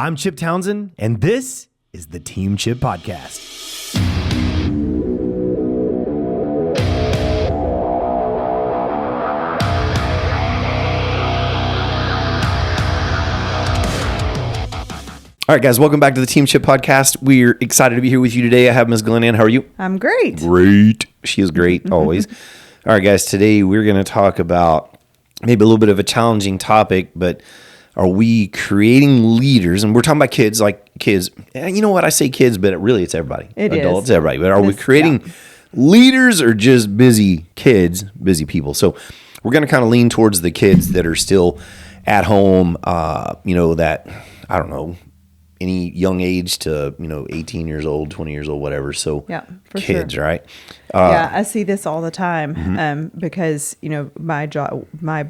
I'm Chip Townsend, and this is the Team Chip Podcast. All right, guys, welcome back to the Team Chip Podcast. We're excited to be here with you today. I have Ms. Glyn Ann. How are you? I'm great. Great. She is great, always. All right, guys, today we're going to talk about maybe a little bit of a challenging topic, but are we creating leaders? And we're talking about kids, like kids. And you know what? I say kids, but really it's everybody. Adults, everybody. But are we creating leaders or just busy kids, busy people? So we're going to kind of lean towards the kids that are still at home, that, I don't know, any young age to, 18 years old, 20 years old, whatever. So for kids, sure. right? I see this all the time because, my job, my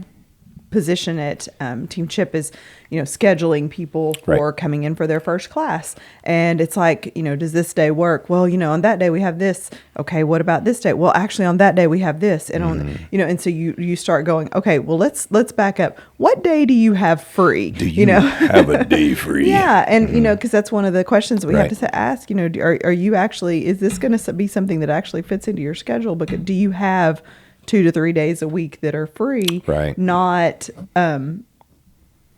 position at Team Chip is, scheduling people for coming in for their first class. And it's like, does this day work? Well, on that day we have this. Okay, what about this day? Well, actually on that day we have this. And on, and so you start going, okay, well, let's back up. What day do you have free? Do you have a day free? Yeah. And, because that's one of the questions we have to ask, are you actually, is this going to be something that actually fits into your schedule? Because do you have 2 to 3 days a week that are free? Right. Not,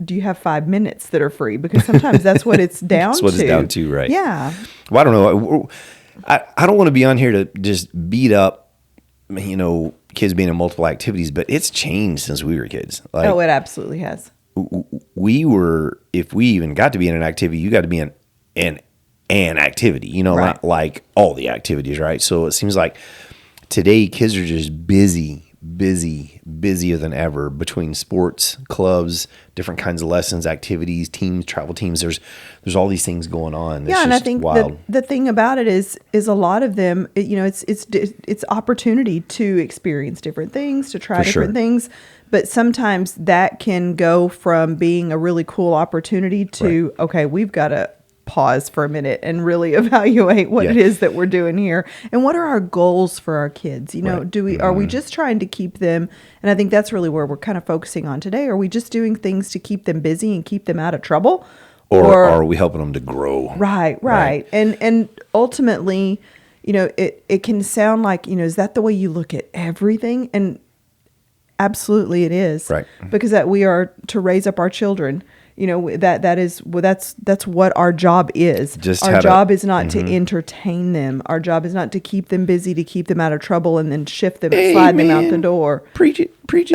do you have 5 minutes that are free? Because sometimes that's what it's down to. That's what it's down to, right? Yeah. Well, I don't know. I don't want to be on here to just beat up, kids being in multiple activities, but it's changed since we were kids. Like, it absolutely has. If we even got to be in an activity, you got to be in an activity, not like all the activities, right? So it seems like today kids are just busier than ever between sports, clubs, different kinds of lessons, activities, teams, travel teams. There's all these things going on. Yeah, and I think the thing about it is a lot of them, it's opportunity to experience different things, to try different things. But sometimes that can go from being a really cool opportunity to, okay, we've got to pause for a minute and really evaluate what it is that we're doing here and what are our goals for our kids. Are we just trying to keep them, and I think that's really where we're kind of focusing on today, are we just doing things to keep them busy and keep them out of trouble, or are we helping them to grow? Right. And ultimately, it can sound like, is that the way you look at everything? And absolutely it is, right? Because that we are to raise up our children. That's what our job is. Our job is not to entertain them. Our job is not to keep them busy, to keep them out of trouble, and then shift them and slide them out the door. Preach it. But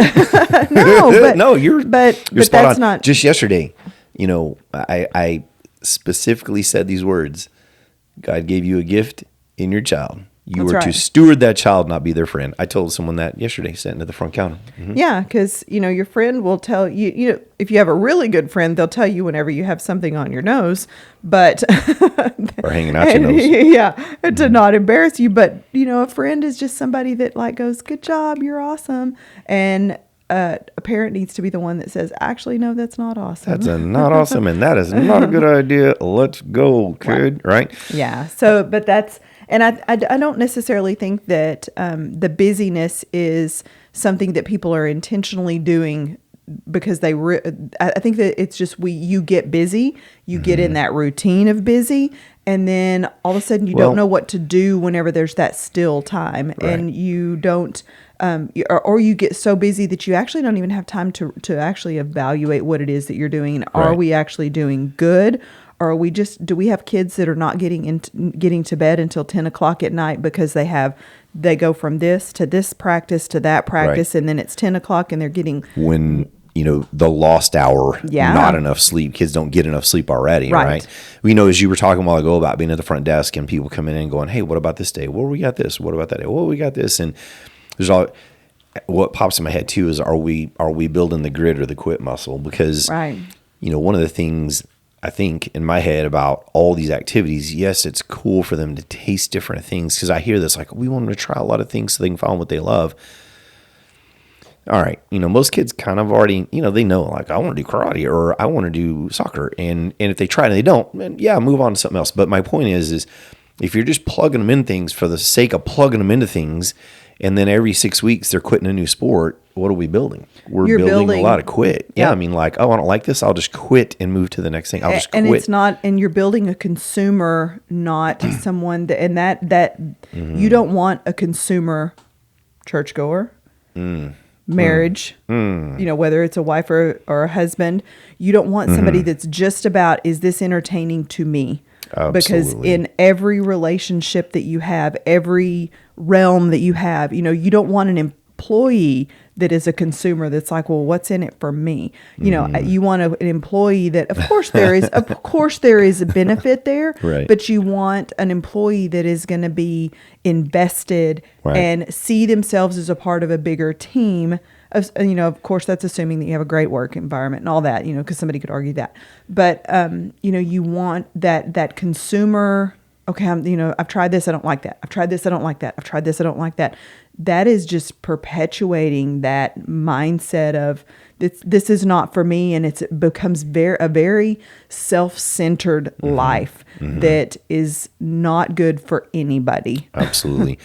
that's on. Not. Just yesterday, I specifically said these words: God gave you a gift in your child. You were to steward that child, not be their friend. I told someone that yesterday, sitting at the front counter. Yeah, because, your friend will tell you, if you have a really good friend, they'll tell you whenever you have something on your nose, but... or hanging out your nose. Yeah, to not embarrass you. But, a friend is just somebody that goes, good job, you're awesome. And a parent needs to be the one that says, actually, no, that's not awesome. That's not awesome, and that is not a good idea. Let's go, kid, right? Yeah, so, but that's... And I don't necessarily think that the busyness is something that people are intentionally doing because I think that it's just you get busy, you get in that routine of busy, and then all of a sudden you don't know what to do whenever there's that still time, and you don't, or you get so busy that you actually don't even have time to actually evaluate what it is that you're doing, and are we actually doing good? Or do we have kids that are not getting to bed until 10 o'clock at night because they go from this to this practice to that practice, and then it's 10 o'clock and they're getting... When, the lost hour, not enough sleep. Kids don't get enough sleep already, right? As you were talking a while ago about being at the front desk and people coming in and going, hey, what about this day? Well, we got this. What about that day? Well, we got this. And there's all... What pops in my head, too, is are we building the grit or the quit muscle? Because, one of the things... I think in my head about all these activities, yes, it's cool for them to taste different things because I hear this like, we want them to try a lot of things so they can find what they love. All right. Most kids kind of already, they know like I want to do karate or I want to do soccer. And if they try and they don't, then move on to something else. But my point is if you're just plugging them in things for the sake of plugging them into things And then every 6 weeks they're quitting a new sport. What are we building? We're building a lot of quit. Yeah. I mean, like, oh, I don't like this. I'll just quit and move to the next thing. I'll just quit. And it's not, and you're building a consumer, not someone that, and that you don't want a consumer churchgoer, marriage, whether it's a wife or a husband. You don't want somebody that's just about, is this entertaining to me? Absolutely. Because in every relationship that you have, every realm that you have, you don't want an employee that is a consumer that's like, well, what's in it for me? You want an employee that, of course there is a benefit there, right. But you want an employee that is going to be invested and see themselves as a part of a bigger team. Of course, that's assuming that you have a great work environment and all that, because somebody could argue that. But, you want that consumer, okay, I've tried this, I don't like that. I've tried this, I don't like that. I've tried this, I don't like that. That is just perpetuating that mindset of this is not for me, and it becomes a very self-centered life that is not good for anybody. Absolutely.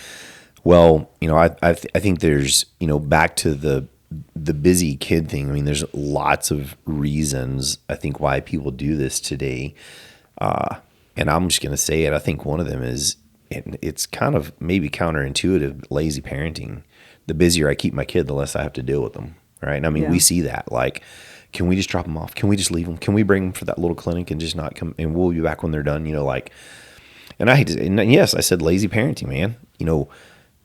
Well, I think there's, back to the busy kid thing. I mean, there's lots of reasons I think why people do this today. And I'm just going to say it. I think one of them is, and it's kind of maybe counterintuitive, lazy parenting. The busier I keep my kid, the less I have to deal with them. Right. And I mean, we see that. Like, can we just drop them off? Can we just leave them? Can we bring them for that little clinic and just not come? And we'll be back when they're done, and I hate to, and yes, I said lazy parenting, man.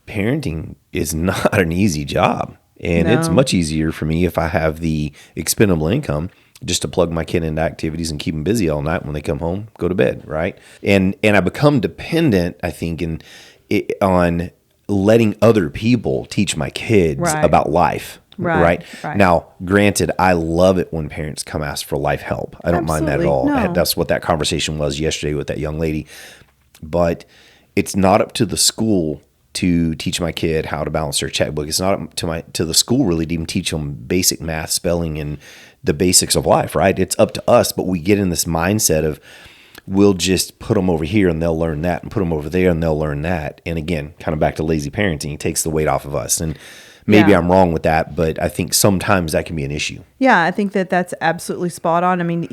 Parenting is not an easy job. And it's much easier for me if I have the expendable income just to plug my kid into activities and keep them busy all night. When they come home, go to bed, right? And I become dependent, I think, on letting other people teach my kids about life. Right. Now, granted, I love it when parents come ask for life help. I don't mind that at all. No. That's what that conversation was yesterday with that young lady. But it's not up to the school to teach my kid how to balance their checkbook. It's not up to the school really to even teach them basic math, spelling, and the basics of life, right? It's up to us, but we get in this mindset of we'll just put them over here and they'll learn that, and put them over there and they'll learn that. And again, kind of back to lazy parenting, it takes the weight off of us. And maybe I'm wrong with that, but I think sometimes that can be an issue. Yeah, I think that's absolutely spot on. I mean,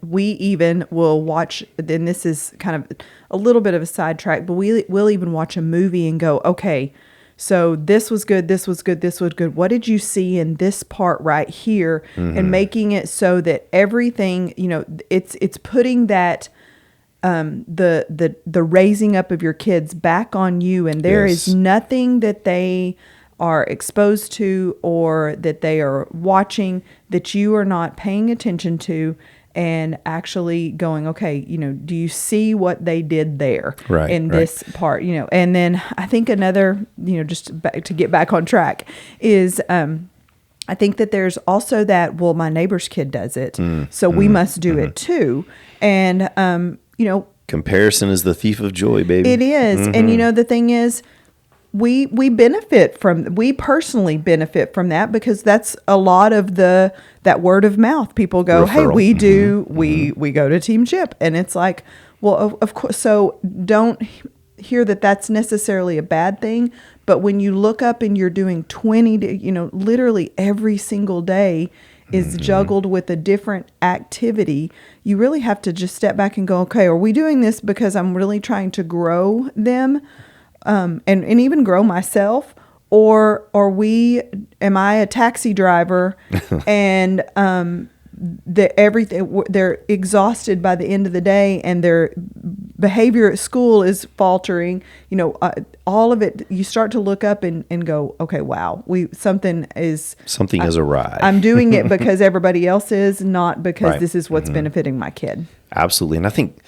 we will watch, and this is kind of a little bit of a sidetrack, but we'll even watch a movie and go, okay, so this was good, this was good, this was good. What did you see in this part right here? And making it so that everything, it's putting that the raising up of your kids back on you, and there is nothing that they are exposed to or that they are watching that you are not paying attention to and actually going, okay, do you see what they did there in this part, and then I think another, just to get back on track is, I think that there's also that, well, my neighbor's kid does it, so we must do it too. And, comparison is the thief of joy, baby. It is. And, the thing is, we personally benefit from that, because that's a lot of that word of mouth. People go, referral. Hey, we go to Team Chip. And it's like, well, of course, so don't hear that that's necessarily a bad thing. But when you look up and you're doing 20, literally every single day is juggled with a different activity, you really have to just step back and go, okay, are we doing this because I'm really trying to grow them? And even grow myself, or am I a taxi driver and they're exhausted by the end of the day and their behavior at school is faltering, all of it, you start to look up and go, okay, wow, something is awry. I'm doing it because everybody else is, not because this is what's benefiting my kid. Absolutely. And I think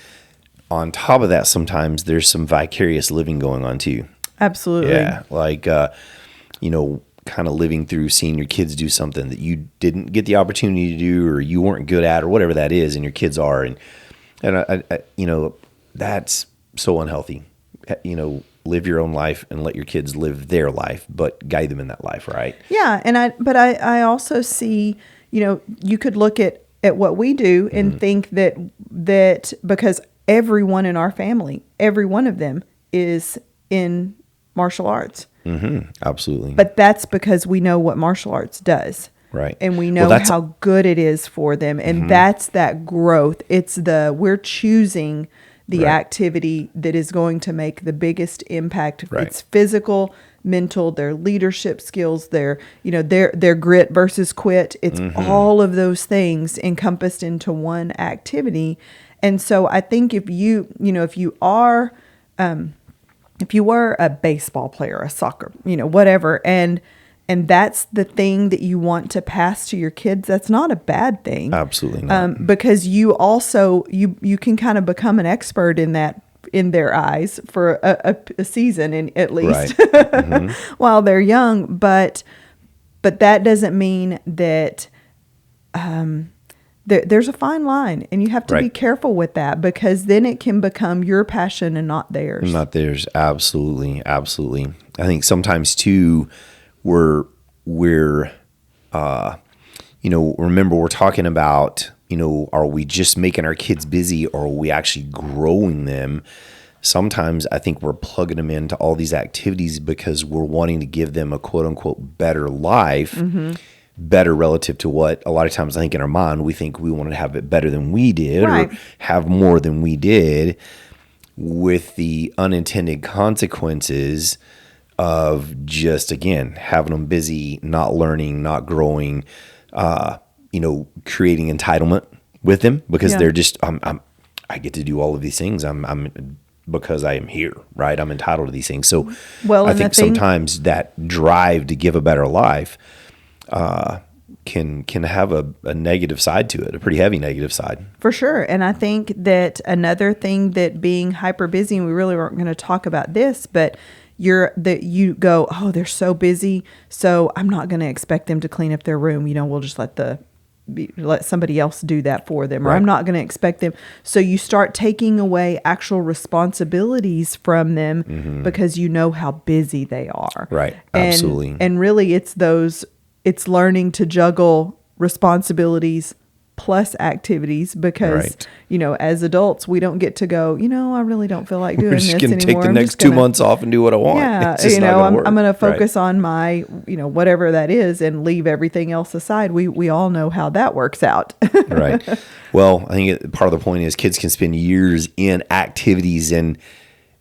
on top of that, sometimes there's some vicarious living going on too. Absolutely. Yeah. Like, kind of living through seeing your kids do something that you didn't get the opportunity to do, or you weren't good at, or whatever that is, and your kids are. And I that's so unhealthy. Live your own life and let your kids live their life, but guide them in that life. Right. Yeah. And I also see, you could look at what we do and think that because everyone in our family, every one of them is in martial arts. Absolutely. But that's because we know what martial arts does. Right. And we know how good it is for them. And that's that growth. We're choosing the activity that is going to make the biggest impact. Right. It's physical, mental, their leadership skills, their grit versus quit. It's all of those things encompassed into one activity. And so I think if you were a baseball player, a soccer, whatever, and that's the thing that you want to pass to your kids, that's not a bad thing. Absolutely not. Because you also, you can kind of become an expert in that, in their eyes, for a season, at least, right. while they're young. But that doesn't mean that there's a fine line, and you have to be careful with that, because then it can become your passion and not theirs. Not theirs. Absolutely. Absolutely. I think sometimes too, we're remember, we're talking about, are we just making our kids busy, or are we actually growing them? Sometimes I think we're plugging them into all these activities because we're wanting to give them a quote unquote better life, better relative to what a lot of times I think in our mind, we think we want to have it better than we did, or have more than we did, with the unintended consequences of just, again, having them busy, not learning, not growing, creating entitlement with them, because they're just, I get to do all of these things. I'm because I am here, right? I'm entitled to these things. So I think sometimes that drive to give a better life can have a negative side to it, a pretty heavy negative side. For sure. And I think that another thing that being hyper busy, and we really weren't going to talk about this, but you go, oh, they're so busy, so I'm not going to expect them to clean up their room. We'll just let somebody else do that for them, or I'm not going to expect them. So you start taking away actual responsibilities from them because you know how busy they are. Right. Absolutely. And really it's learning to juggle responsibilities plus activities, because, as adults, we don't get to go, I really don't feel like doing this anymore. We're just going to take the next 2 months off and do what I want. Yeah. I'm going to focus on my, whatever that is, and leave everything else aside. We all know how that works out. Right. Well, I think part of the point is kids can spend years in activities and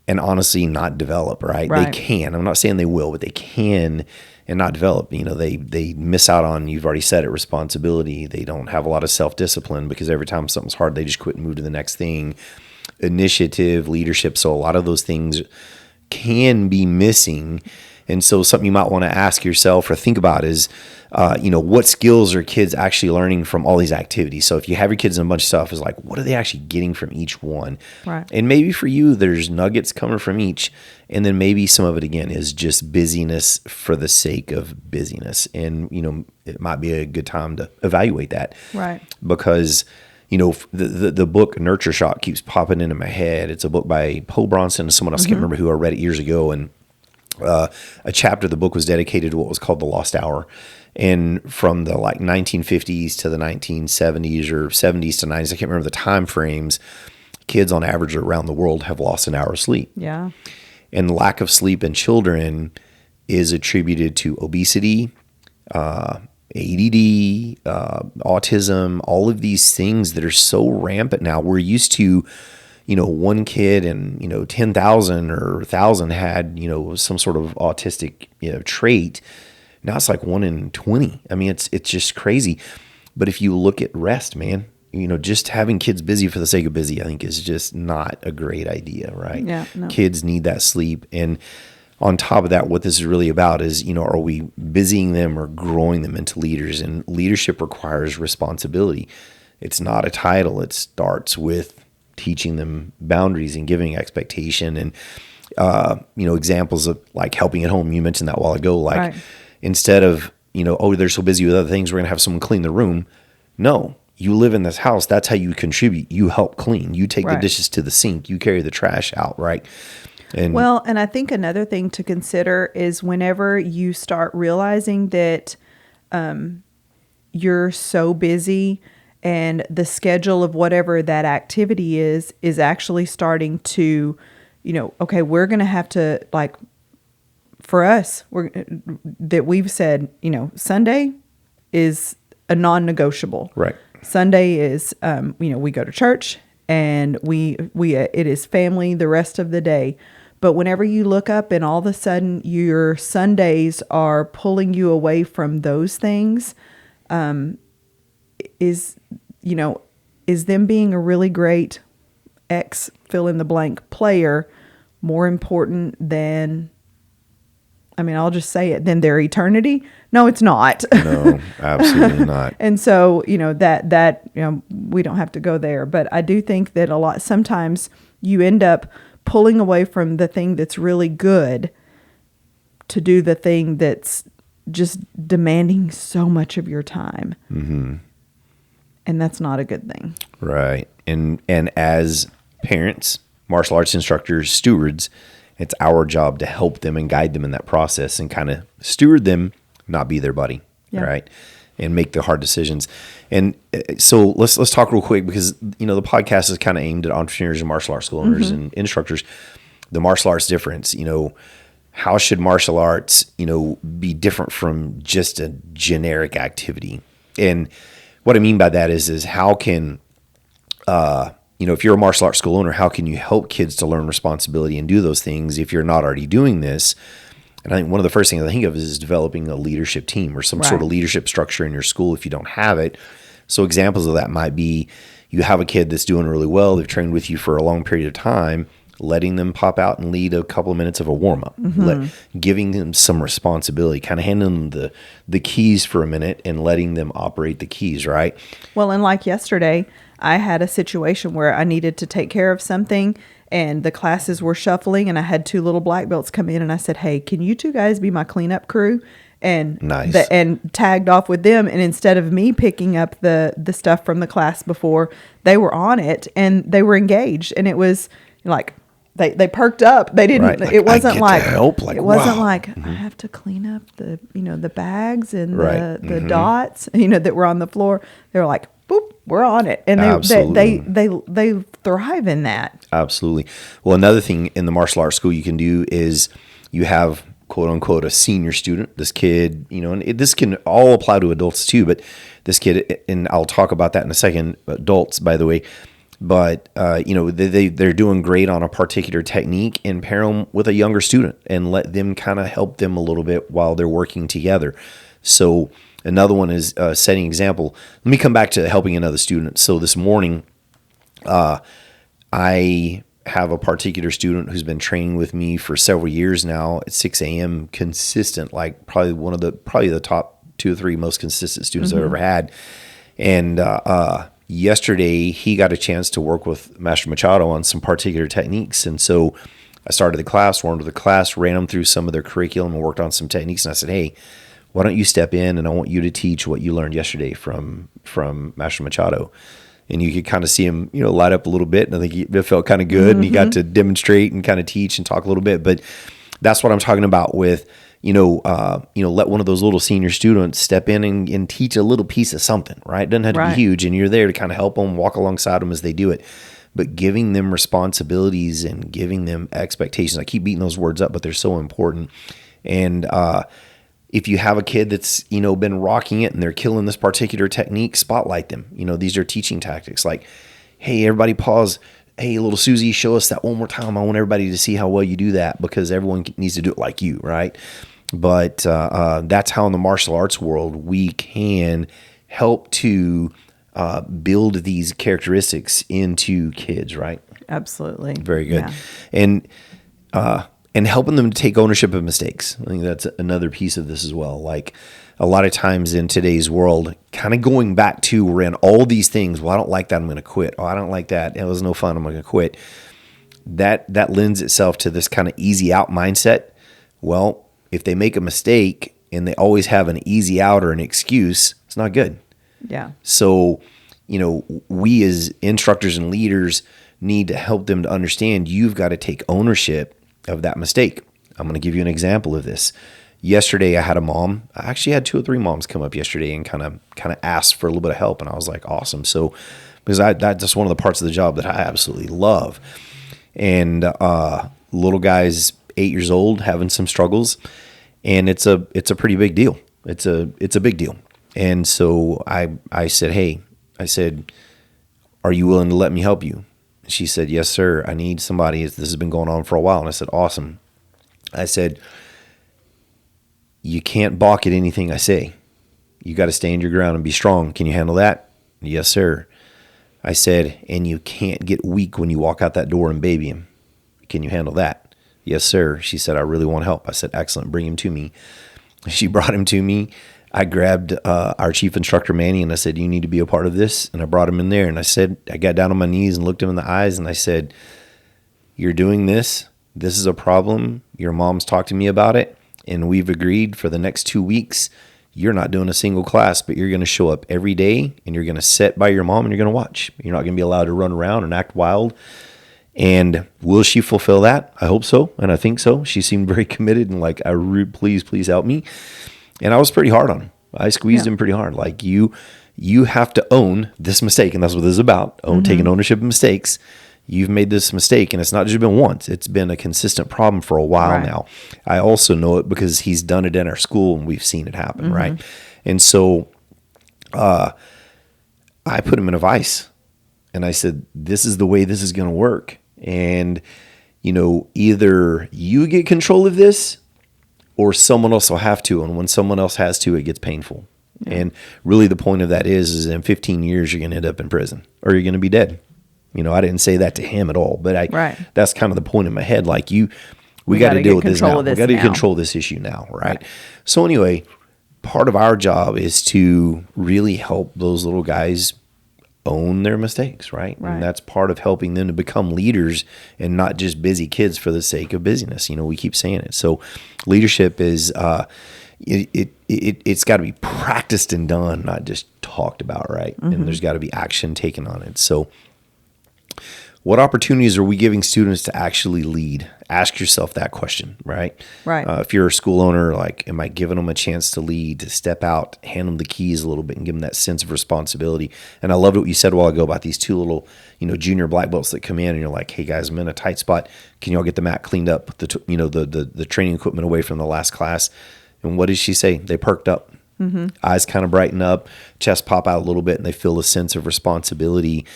honestly not develop, right? They can. I'm not saying they will, but they can and not develop. They miss out on, you've already said it, responsibility. They don't have a lot of self-discipline, because every time something's hard, they just quit and move to the next thing. Initiative, leadership. So a lot of those things can be missing. And so something you might want to ask yourself or think about is, what skills are kids actually learning from all these activities? So if you have your kids in a bunch of stuff, is like, what are they actually getting from each one? Right. And maybe for you, there's nuggets coming from each. And then maybe some of it, again, is just busyness for the sake of busyness. And, it might be a good time to evaluate that. Right. Because, the book Nurture Shock keeps popping into my head. It's a book by Poe Bronson and someone else, I can't remember who. I read it years ago. And a chapter of the book was dedicated to what was called the Lost Hour. And from the 1950s to the 1970s or 70s to 90s, I can't remember the time frames, kids on average around the world have lost an hour of sleep. Yeah. And lack of sleep in children is attributed to obesity, ADD, autism, all of these things that are so rampant now. We're used to, one kid and, 10,000 or 1,000 had, some sort of autistic, trait. Now it's like 1 in 20. I mean, it's just crazy. But if you look at rest, man, just having kids busy for the sake of busy, I think is just not a great idea, right? Yeah. No. Kids need that sleep. And on top of that, what this is really about is, are we busying them or growing them into leaders? And leadership requires responsibility. It's not a title. It starts with teaching them boundaries and giving expectation. And, examples of like helping at home. You mentioned that a while ago, instead of, they're so busy with other things, we're going to have someone clean the room. No, you live in this house. That's how you contribute. You help clean. You take the dishes to the sink. You carry the trash out, right? And I think another thing to consider is whenever you start realizing that you're so busy and the schedule of whatever that activity is actually starting to, okay, we're going to have to for us, we've said, Sunday is a non-negotiable. Right. Sunday is, we go to church and it is family the rest of the day. But whenever you look up and all of a sudden your Sundays are pulling you away from those things, is them being a really great fill in the blank player more important than, I'll just say it, than their eternity? No, it's not. No, absolutely not. And so, that we don't have to go there, but I do think that sometimes you end up pulling away from the thing that's really good to do the thing that's just demanding so much of your time. Mm-hmm. And that's not a good thing. Right. And as parents, martial arts instructors, stewards, it's our job to help them and guide them in that process and kind of steward them, not be their buddy, right? And make the hard decisions. And so let's talk real quick because, the podcast is kind of aimed at entrepreneurs and martial arts school owners and instructors. The martial arts difference, how should martial arts, be different from just a generic activity? And what I mean by that is how can, if you're a martial arts school owner, how can you help kids to learn responsibility and do those things if you're not already doing this? And I think one of the first things I think of is developing a leadership team or some sort of leadership structure in your school if you don't have it. So examples of that might be you have a kid that's doing really well. They've trained with you for a long period of time, letting them pop out and lead a couple of minutes of a warm-up, giving them some responsibility, kind of handing them the keys for a minute and letting them operate the keys, right? Well, and like yesterday, I had a situation where I needed to take care of something and the classes were shuffling and I had 2 little black belts come in and I said, hey, can you 2 guys be my cleanup crew? And nice. And tagged off with them. And instead of me picking up the stuff from the class before, they were on it and they were engaged. And it was like, they perked up. They didn't, right. Like, it wasn't like, help. Like, it wasn't wow. like I have to clean up the bags and the dots, that were on the floor. They were like, boop, we're on it. And they thrive in that. Absolutely. Well, another thing in the martial arts school you can do is you have quote unquote a senior student. This kid, and this can all apply to adults too, but this kid, and I'll talk about that in a second, adults, by the way, but they're doing great on a particular technique, and pair them with a younger student and let them kind of help them a little bit while they're working together. So another one is setting example. Let me come back to helping another student. So this morning, I have a particular student who's been training with me for several years now at 6 a.m. consistent, like probably the top 2 or 3 most consistent students I've ever had. And yesterday he got a chance to work with Master Machado on some particular techniques. And so I started the class, warmed the class, ran them through some of their curriculum and worked on some techniques. And I said, hey, why don't you step in and I want you to teach what you learned yesterday from Master Machado. And you could kind of see him, light up a little bit. And I think it felt kind of good. And he got to demonstrate and kind of teach and talk a little bit. But that's what I'm talking about with, let one of those little senior students step in and teach a little piece of something, right? It doesn't have to be huge. And you're there to kind of help them, walk alongside them as they do it. But giving them responsibilities and giving them expectations. I keep beating those words up, but they're so important. And if you have a kid that's, been rocking it and they're killing this particular technique, spotlight them. These are teaching tactics like, hey, everybody pause. Hey, little Susie, show us that one more time. I want everybody to see how well you do that because everyone needs to do it like you, right? But that's how in the martial arts world we can help to build these characteristics into kids, right? Absolutely. Very good. Yeah. And helping them to take ownership of mistakes. I think that's another piece of this as well. Like a lot of times in today's world, kind of going back to we're in all these things. Well, I don't like that. I'm going to quit. Oh, I don't like that. It was no fun. I'm going to quit. That lends itself to this kind of easy out mindset. Well, if they make a mistake and they always have an easy out or an excuse, it's not good. Yeah. So, we as instructors and leaders need to help them to understand you've got to take ownership of that mistake. I'm going to give you an example of this. Yesterday, I had a mom. I actually had 2 or 3 moms come up yesterday and kind of ask for a little bit of help, and I was like, awesome. So, because that's just one of the parts of the job that I absolutely love. And little guy's 8 years old, having some struggles, and it's a pretty big deal. It's a big deal. And so I said, hey, are you willing to let me help you? She said, yes, sir. I need somebody. This has been going on for a while. And I said, awesome. I said, you can't balk at anything I say. You got to stand your ground and be strong. Can you handle that? Yes, sir. I said, and you can't get weak when you walk out that door and baby him. Can you handle that? Yes, sir. She said, I really want help. I said, excellent. Bring him to me. She brought him to me. I grabbed our chief instructor, Manny, and I said, you need to be a part of this. And I brought him in there. And I said, I got down on my knees and looked him in the eyes. And I said, you're doing this. This is a problem. Your mom's talked to me about it. And we've agreed for the next 2 weeks, you're not doing a single class, but you're going to show up every day and you're going to sit by your mom and you're going to watch. You're not going to be allowed to run around and act wild. And will she fulfill that? I hope so. And I think so. She seemed very committed and like, please help me. And I was pretty hard on him. I squeezed him pretty hard. Like you have to own this mistake. And that's what this is about. Taking ownership of mistakes. You've made this mistake. And it's not just been once. It's been a consistent problem for a while now. I also know it because he's done it in our school and we've seen it happen. Right. And so I put him in a vice. And I said, this is the way this is going to work. And, either you get control of this or someone else will have to. And when someone else has to, it gets painful. Yeah. And really the point of that is in 15 years, you're going to end up in prison or you're going to be dead. I didn't say that to him at all, but that's kind of the point in my head. Like we got to deal with this now. We got to control this issue now. Right. So anyway, part of our job is to really help those little guys own their mistakes, right? And that's part of helping them to become leaders and not just busy kids for the sake of busyness. We keep saying it. So leadership is it's got to be practiced and done, not just talked about, right? And there's got to be action taken on it. So what opportunities are we giving students to actually lead? Ask yourself that question, right? Right. If you're a school owner, like, am I giving them a chance to lead, to step out, hand them the keys a little bit and give them that sense of responsibility? And I loved what you said a while ago about these two little, junior black belts that come in and you're like, hey guys, I'm in a tight spot. Can y'all get the mat cleaned up? The training equipment away from the last class. And what did she say? They perked up. Eyes kind of brighten up, chest pop out a little bit, and they feel a sense of responsibility.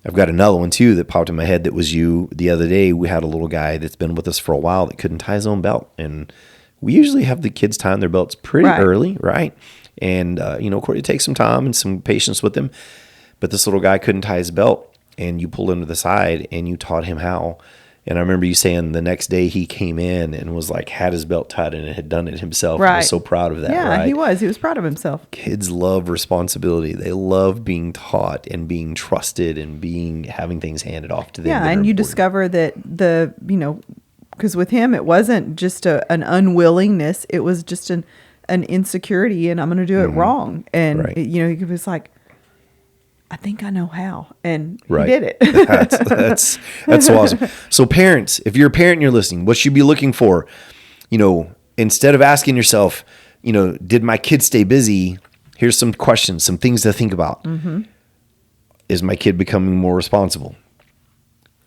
I've got another one too that popped in my head that was you. The other day, we had a little guy that's been with us for a while that couldn't tie his own belt. And we usually have the kids tying their belts pretty early, right? And, of course, it takes some time and some patience with them. But this little guy couldn't tie his belt, and you pulled him to the side and you taught him how. And I remember you saying the next day he came in and was like, had his belt tied and had done it himself. Right. He was so proud of that. Yeah, right? He was proud of himself. Kids love responsibility. They love being taught and being trusted and having things handed off to them. Yeah, and you discover that because with him, it wasn't just an unwillingness. It was just an insecurity and I'm going to do it wrong. And, he was like, I think I know how, and he did it. That's so awesome. So parents, if you're a parent and you're listening, what should you be looking for? Instead of asking yourself, did my kid stay busy? Here's some questions, some things to think about. Is my kid becoming more responsible?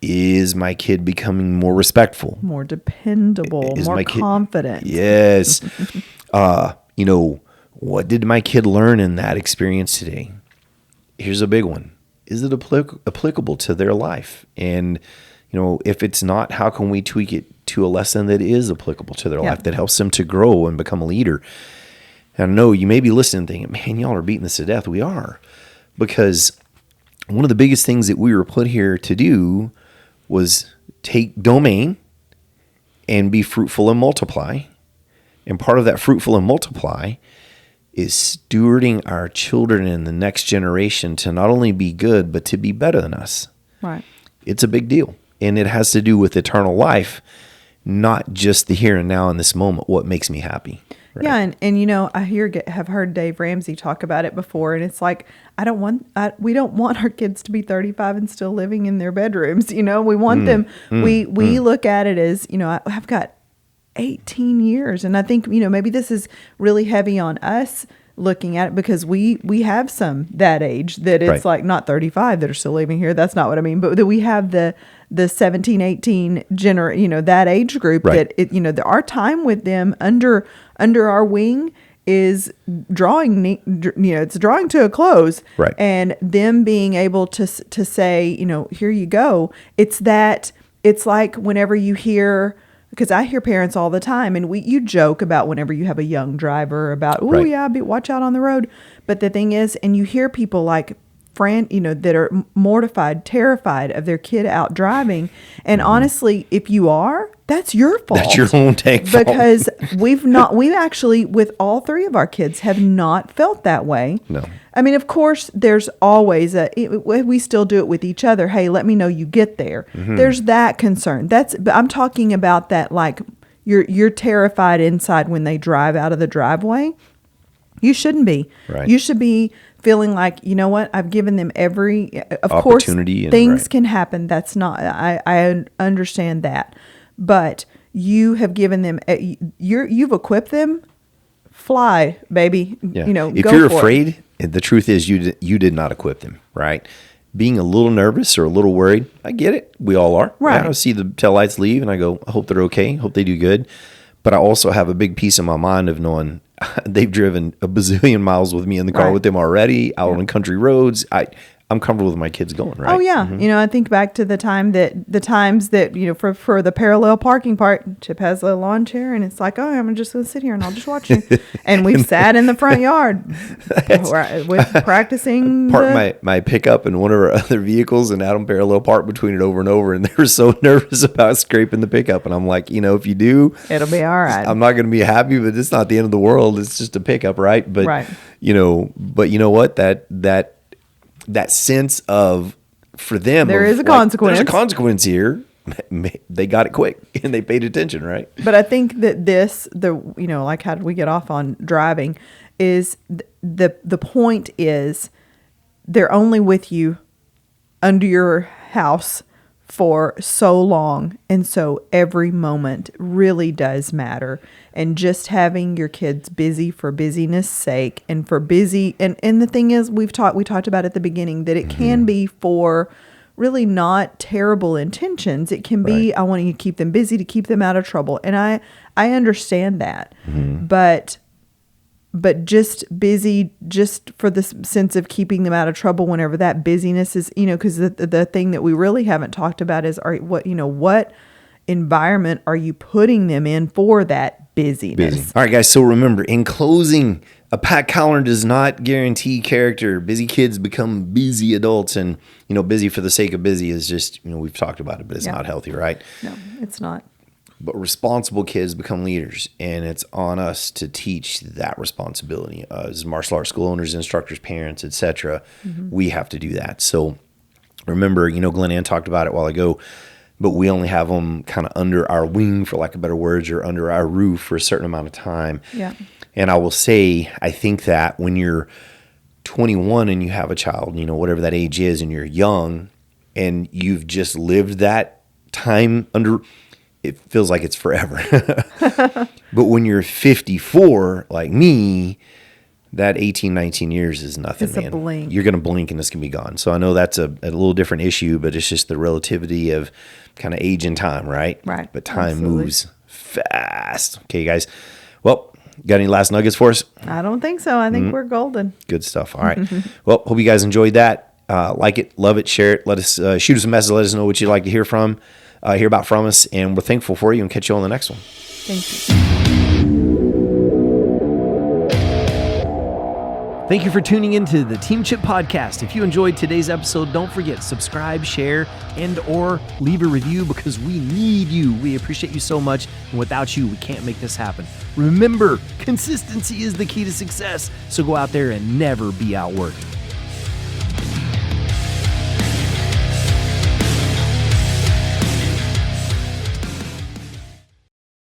Is my kid becoming more respectful? More dependable, more confident? Yes. What did my kid learn in that experience today? Here's a big one. Is it applicable to their life? And, if it's not, how can we tweak it to a lesson that is applicable to their life, that helps them to grow and become a leader? And I know you may be listening thinking, man, y'all are beating this to death. We are. Because one of the biggest things that we were put here to do was take domain and be fruitful and multiply. And part of that fruitful and multiply is stewarding our children and the next generation to not only be good, but to be better than us. Right. It's a big deal. And it has to do with eternal life, not just the here and now in this moment, what makes me happy. Right? Yeah. And I have heard Dave Ramsey talk about it before. And it's like, we don't want our kids to be 35 and still living in their bedrooms. We want them, we look at it as, I've got 18 years. And I think, maybe this is really heavy on us looking at it, because we have some that age that it's like not 35 that are still living here. That's not what I mean. But that we have the 17, 18 that age group that our time with them under our wing is drawing, it's drawing to a close. Right. And them being able to say, here you go. It's like whenever you hear, because I hear parents all the time, and you joke about whenever you have a young driver about, watch out on the road. But the thing is, and you hear people like that are mortified, terrified of their kid out driving. And honestly, if you are, that's your fault. That's your own dang fault. Because we've actually, with all three of our kids, have not felt that way. No. I mean, of course, there's always we still do it with each other. Hey, let me know you get there. Mm-hmm. There's that concern. But I'm talking about that, like you're terrified inside when they drive out of the driveway. You shouldn't be. Right. You should be feeling like, you know what, I've given them every, of opportunity. Course, things can happen. That's not, I understand that. But you have given them, you've equipped them. Fly, baby. Yeah. If go you're afraid, the truth is you did not equip them, right? Being a little nervous or a little worried, I get it. We all are. Right. I see the taillights leave and I go, I hope they're okay. Hope they do good. But I also have a big piece in my mind of knowing they've driven a bazillion miles with me in the car with them already, out on country roads. I'm comfortable with my kids going, right? Oh, yeah. Mm-hmm. I think back to the times that, for the parallel parking part, Chip has a lawn chair, and it's like, oh, I'm just going to sit here and I'll just watch you. And we've sat in the front yard with practicing. Parked my pickup in one of our other vehicles and Adam parallel parked between it over and over. And they were so nervous about scraping the pickup. And I'm like, if you do, it'll be all right. I'm not going to be happy, but it's not the end of the world. It's just a pickup, right? But, but you know what? That sense of, for them, there is a consequence. There's a consequence here. They got it quick and they paid attention, right? But I think that like how did we get off on driving is the point is they're only with you under your house for so long. And so every moment really does matter. And just having your kids busy for busyness sake and for busy. And the thing is, we talked about at the beginning that it can be for really not terrible intentions. It can be, I want you to keep them busy to keep them out of trouble. And I understand that, but just busy, just for the sense of keeping them out of trouble whenever that busyness is, because the thing that we really haven't talked about is, what environment are you putting them in for that busyness? All right, guys. So remember, in closing, a packed calendar does not guarantee character. Busy kids become busy adults, and busy for the sake of busy is just, we've talked about it, but it's not healthy, right? No, it's not. But responsible kids become leaders, and it's on us to teach that responsibility. As martial arts school owners, instructors, parents, etc., we have to do that. So remember, Glyn Ann talked about it a while ago, but we only have them kind of under our wing, for lack of better words, or under our roof for a certain amount of time. Yeah. And I will say, I think that when you're 21 and you have a child, whatever that age is, and you're young, and you've just lived that time under, it feels like it's forever. But when you're 54, like me, that 18, 19 years is nothing, it's man. A blink. You're going to blink and this can be gone. So I know that's a little different issue, but it's just the relativity of kind of age and time, right? Right. But time moves fast. Okay, guys. Well, got any last nuggets for us? I don't think so. I think we're golden. Good stuff. All right. Well, hope you guys enjoyed that. Like it, love it, share it. Let us shoot us a message. Let us know what you'd like to hear about from us. And we're thankful for you and catch you on the next one. Thank you. Thank you for tuning into the Team Chip Podcast. If you enjoyed today's episode, don't forget, subscribe, share, and or leave a review because we need you. We appreciate you so much. And without you, we can't make this happen. Remember, consistency is the key to success. So go out there and never be outworked.